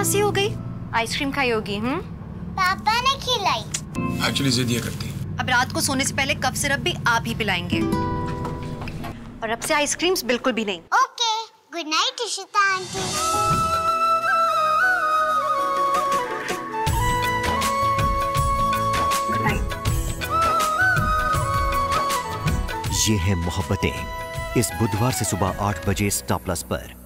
खांसी हो गई? आइसक्रीम खाई होगी। पापा ने खिलाई। एक्चुअली जिद ये करती। अब रात को सोने से पहले कफ सिरप भी आप ही पिलाएंगे और अब से आइसक्रीम्स बिल्कुल भी नहीं। Okay, good night Ishita aunty. ये है मोहब्बतें, इस बुधवार से सुबह 8 बजे स्टार प्लस पर।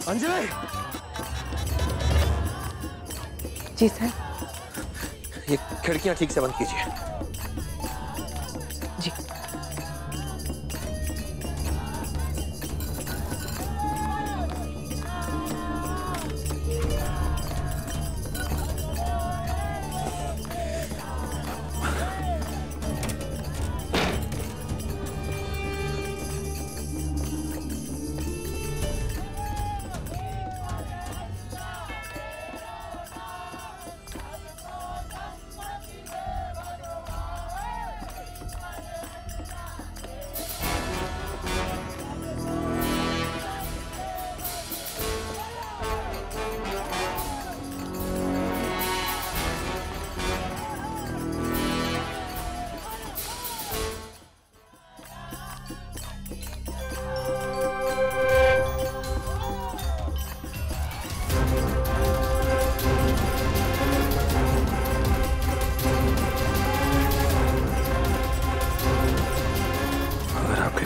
अंजलि! जी सर। ये खिड़कियां ठीक से बंद कीजिए। जी।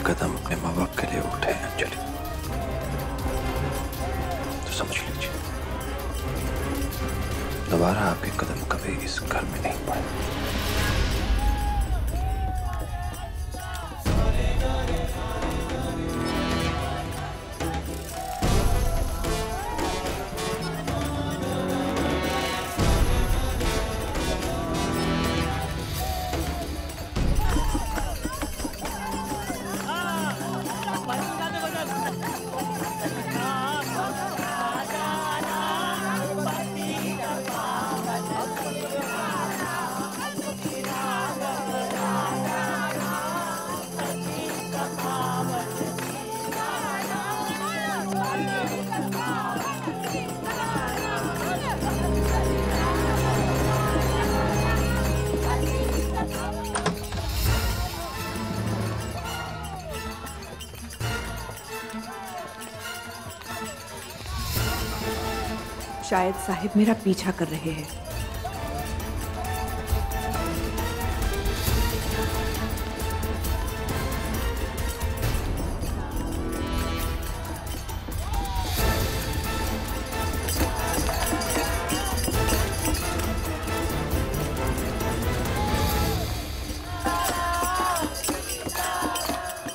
कदम अपने माँ बाप के लिए उठे हैं अंजलि, तो समझ लीजिए दोबारा आपके कदम कभी इस घर में नहीं पड़े। शायद साहिब मेरा पीछा कर रहे हैं।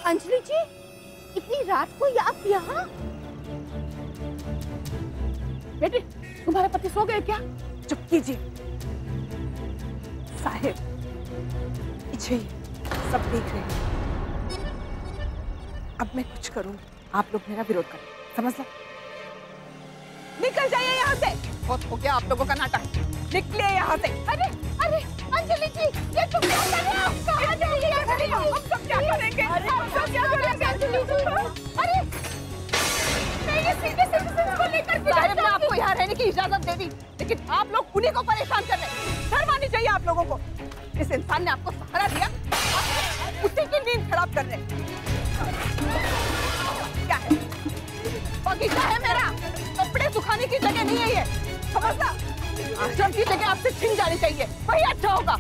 अंजलि जी, इतनी रात को आप यहाँ? बेटे, तुम्हारे पति सो गए क्या? चुप कीजिए। साहिब पीछे ही सब देख रहे हैं। अब मैं कुछ करूं, आप लोग मेरा विरोध करें, समझ लो? निकल जाइए यहाँ से। बहुत हो गया आप लोगों का नाटक, निकलिए यहाँ से। अरे अरे अंजलि जी, ये तुम क्या कर रहे हो? हम सब क्या करेंगे? अंजलि जी, अरे जाने की इजाजत दे दी, लेकिन आप लोग उन्हीं को परेशान कर रहे हैं। शर्म आनी चाहिए आप लोगों को। इस इंसान ने आपको सहारा दिया, आप उसी की नींद खराब कर रहे हैं। क्या है? बगीचा है मेरा, कपड़े सुखाने की जगह नहीं है ये, समझना? आश्रम की जगह आपसे छिन जानी चाहिए, वही अच्छा होगा।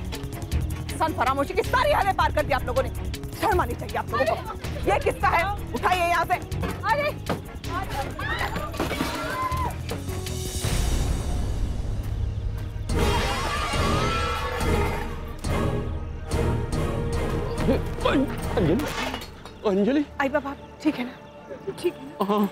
सन फरामोशी की सारी हदें पार कर दी आप लोगों ने। शर्म आनी चाहिए आप लोगों को। ये किस्सा है, उठाइए यहाँ से। अरे अंजलि, अंजलि, आई बाबा ठीक है ना? ठीक है। हाँ।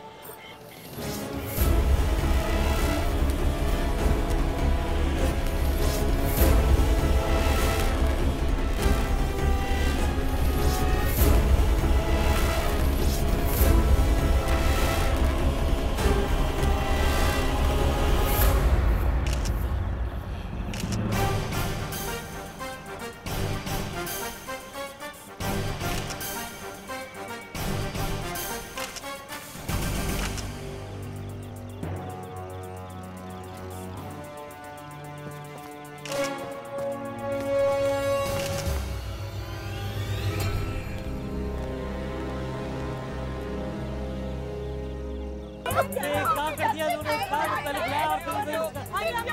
कर दिया उन्होंने, पहले बुलाया और फिर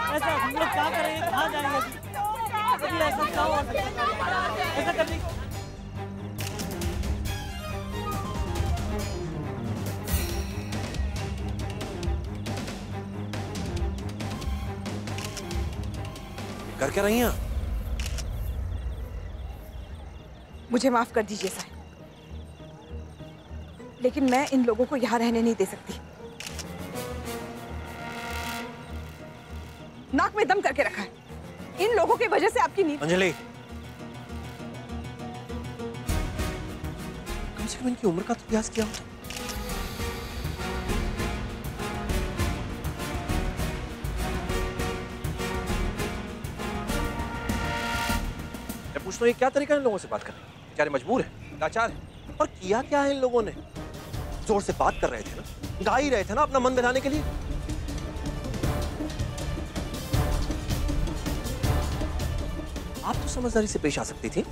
ऐसा हम लोग क्या करें, कहाँ जाएंगे अभी ऐसा क्या हो ऐसा करने कर क्या रही हैं? मुझे माफ कर दीजिए साहब, लेकिन मैं इन लोगों को यहाँ रहने नहीं दे सकती। नाक में दम करके रखा है। इन लोगों की वजह से आपकी नींद। अंजलि, कम से कम इनकी उम्र का तो लिहाज किया होता। मैं पूछता हूँ, ये क्या तरीका है इन लोगों से बात करने? बेचारे मजबूर हैं, लाचार हैं। और किया क्या है इन लोगों ने? जोर से बात कर रहे थे ना, गा ही रहे थे ना अपना मन बहलाने के लिए। आप तो समझदारी से पेश आ सकती थी।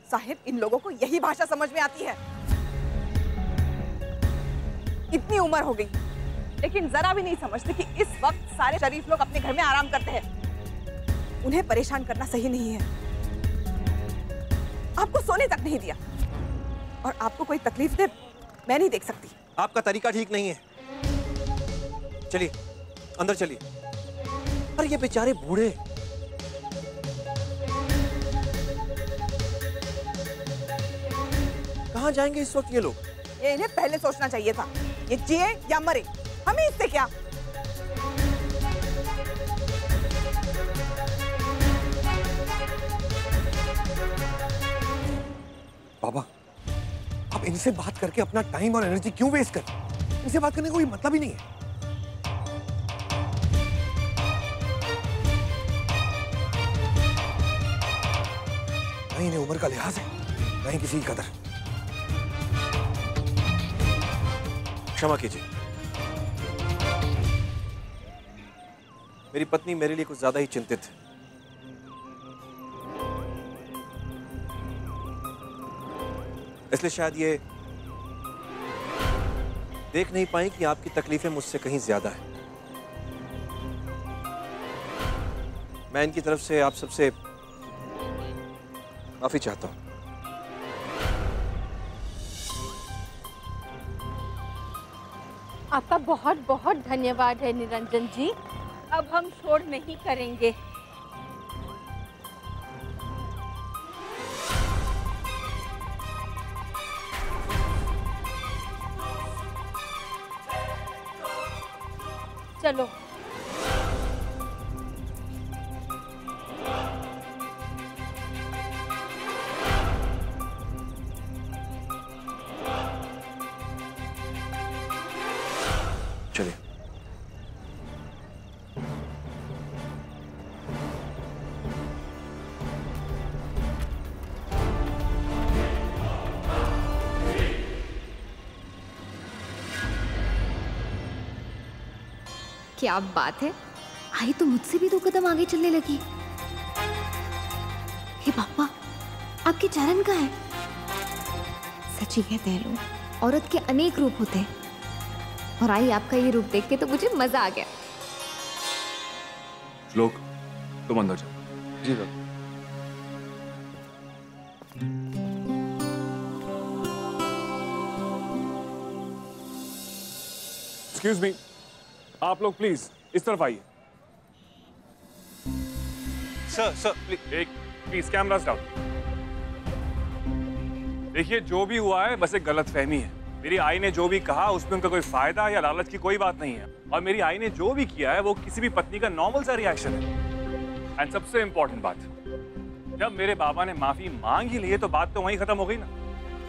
साहिब, इन लोगों को यही भाषा समझ में आती है। इतनी उम्र हो गई, लेकिन जरा भी नहीं समझते कि इस वक्त सारे शरीफ लोग अपने घर में आराम करते हैं। उन्हें परेशान करना सही नहीं है। आपको सोने तक नहीं दिया, और आपको कोई तकलीफ दे मैं नहीं देख सकती। आपका तरीका ठीक नहीं है। चलिए अंदर चलिए। अरे ये बेचारे बूढ़े, कहाँ जाएंगे इस वक्त ये लोग? ये इन्हें पहले सोचना चाहिए था। ये जिए या मरे, हमें इससे क्या। बाबा, आप इनसे बात करके अपना टाइम और एनर्जी क्यों वेस्ट कर? इनसे बात करने का कोई मतलब ही नहीं है। नहीं इन्हें उम्र का लिहाज है, नहीं किसी की कदर। क्षमा कीजिए, मेरी पत्नी मेरे लिए कुछ ज्यादा ही चिंतित है। इसलिए शायद ये देख नहीं पाई कि आपकी तकलीफें मुझसे कहीं ज्यादा है। मैं इनकी तरफ से आप सबसे माफी चाहता हूं। आपका बहुत बहुत धन्यवाद है निरंजन जी। अब हम शोर नहीं करेंगे। चलो चलिए। क्या बात है, आई तो मुझसे भी 2 कदम आगे चलने लगी। हे पापा, आपके चरण का है। सच ही कहते हैं लोग, औरत के अनेक रूप होते हैं, और आई आपका ये रूप देख के तो मुझे मजा आ गया। श्लोक, तुम अंदर जाओ। जी बाबा। एक्सक्यूज मी, आप लोग प्लीज इस तरफ आइए। Sir please. एक प्लीज कैमरास डाउन। देखिए, जो भी हुआ है बस एक गलतफहमी है। मेरी आई ने जो भी कहा उसमें उनका कोई फायदा या लालच की कोई बात नहीं है, और मेरी आई ने जो भी किया है वो किसी भी पत्नी का नॉर्मल सा रिएक्शन है। एंड सबसे इंपॉर्टेंट बात, जब मेरे बाबा ने माफी मांग ही ली है तो बात तो वहीं खत्म हो गई ना।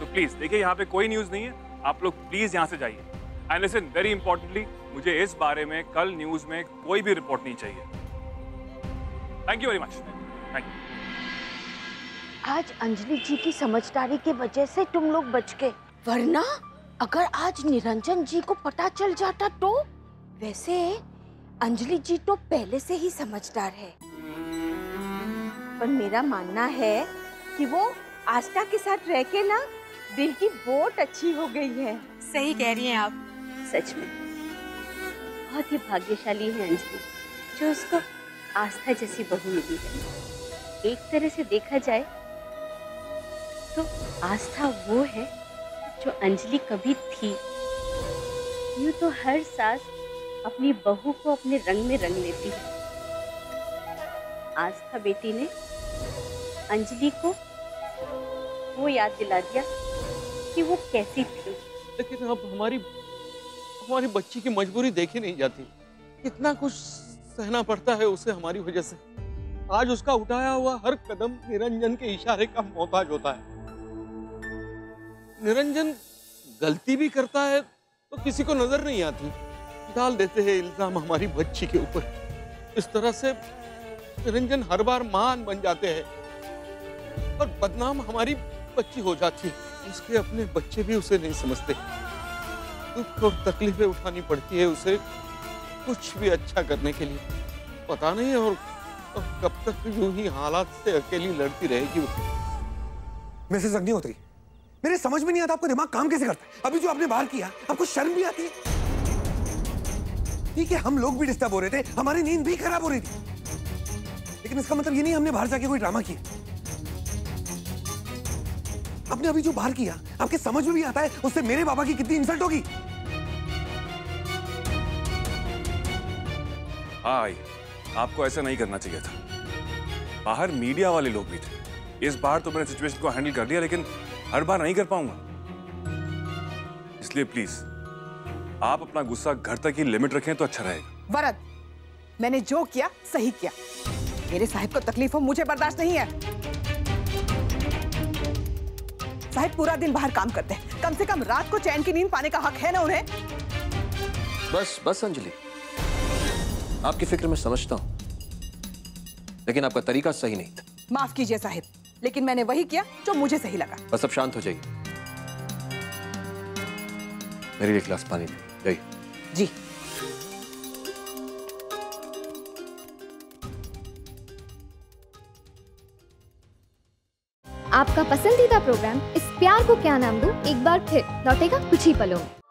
तो प्लीज देखिए, यहाँ पे कोई न्यूज नहीं है, आप लोग प्लीज यहाँ से जाइए। एंड लिसन, वेरी इंपॉर्टेंटली, मुझे इस बारे में कल न्यूज में कोई भी रिपोर्ट नहीं चाहिए। Thank you very much. Thank you. आज अंजलि जी की समझदारी की वजह से तुम लोग बच गए, वरना अगर आज निरंजन जी को पता चल जाता तो। वैसे अंजलि जी तो पहले से ही समझदार है, पर मेरा मानना है कि वो आस्था के साथ रह के ना दिल की बहुत अच्छी हो गई है। सही कह रही हैं आप। सच में बहुत ही भाग्यशाली है अंजलि, जो उसको आस्था जैसी बहू मिली है। एक तरह से देखा जाए तो आस्था वो है जो अंजलि कभी थी। यूं तो हर सास अपनी बहू को अपने रंग में रंग लेती है। आस्था बेटी ने अंजलि को वो याद दिला दिया कि वो कैसी थी। लेकिन अब हमारी बच्ची की मजबूरी देखी नहीं जाती। कितना कुछ सहना पड़ता है उसे हमारी वजह से। आज उसका उठाया हुआ हर कदम निरंजन के इशारे का मोहताज होता है। निरंजन गलती भी करता है तो किसी को नजर नहीं आती, डाल देते हैं इल्जाम हमारी बच्ची के ऊपर। इस तरह से निरंजन हर बार महान बन जाते हैं और बदनाम हमारी बच्ची हो जाती है। उसके अपने बच्चे भी उसे नहीं समझते। दुख और तकलीफें उठानी पड़ती है उसे कुछ भी अच्छा करने के लिए। पता नहीं और कब तक यूं ही हालात से अकेली लड़ती रहेगी वो। मेरे से अग्निहोत्री, मेरे समझ में नहीं आता आपका दिमाग काम कैसे करता है। अभी जो आपने बाहर किया, आपको शर्म भी आती है? ठीक है, हम लोग भी डिस्टर्ब हो रहे थे, हमारी नींद भी खराब हो रही थी, लेकिन इसका मतलब ये नहीं हमने बाहर जाके कोई ड्रामा किया। आपने अभी जो बाहर किया, आपके समझ में भी आता है उससे मेरे बाबा की कितनी इंसल्ट होगी। हाँ, आपको ऐसा नहीं करना चाहिए था। बाहर मीडिया वाले लोग भी थे। इस बार तो मैंने सिचुएशन को हैंडल कर लिया, लेकिन हर बार नहीं कर पाऊंगा। इसलिए प्लीज आप अपना गुस्सा घर तक ही लिमिट रखें तो अच्छा रहेगा। वरद, मैंने जो किया सही किया। मेरे साहिब को तकलीफ हो मुझे बर्दाश्त नहीं है। साहिब पूरा दिन बाहर काम करते हैं, कम से कम रात को चैन की नींद पाने का हक है ना उन्हें। बस अंजलि, आपकी फिक्र मैं समझता हूं, लेकिन आपका तरीका सही नहीं था। माफ कीजिए साहिब, लेकिन मैंने वही किया जो मुझे सही लगा। बस अब शांत हो जाइए। मेरे लिए गिलास पानी ले जाइए। जी। आपका पसंदीदा प्रोग्राम इस प्यार को क्या नाम दूं एक बार फिर लौटेगा कुछ ही पलों में।